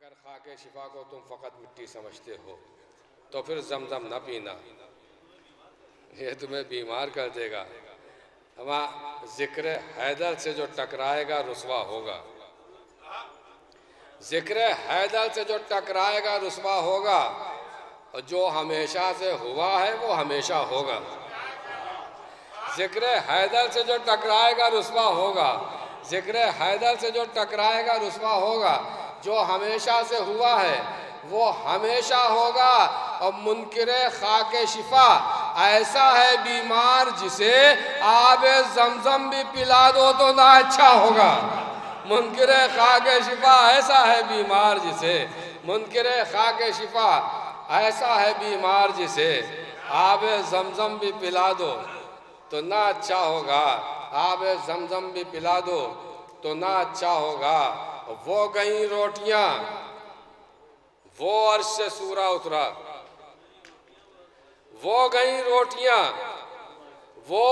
अगर खाके शिफा को तुम फ़कत मिट्टी समझते हो तो फिर जमजम न पीना, ये तुम्हें बीमार कर देगा। हमारा जिक्र हैदर से जो टकराएगा रुसवा होगा, जिक्र हैदर से जो टकराएगा रुसवा होगा, और जो हमेशा से हुआ है वो हमेशा होगा। जिक्र हैदर से जो टकराएगा रुसवा होगा, जिक्र हैदर से जो टकराएगा रुसवा होगा। जो हमेशा से हुआ है वो हमेशा होगा। और मुनकिरे खाके शिफा ऐसा है बीमार जिसे आबे जमजम भी पिला दो तो ना अच्छा होगा। मुनकिरे खाके शिफा ऐसा है बीमार जिसे, मुनकिरे खाके शिफा ऐसा है बीमार जिसे आबे जमजम भी पिला दो तो ना अच्छा होगा। आबे जमजम भी पिला दो तो ना अच्छा होगा। वो गई रोटियां, वो अर्श से सूरा उतरा, वो गई रोटियां, वो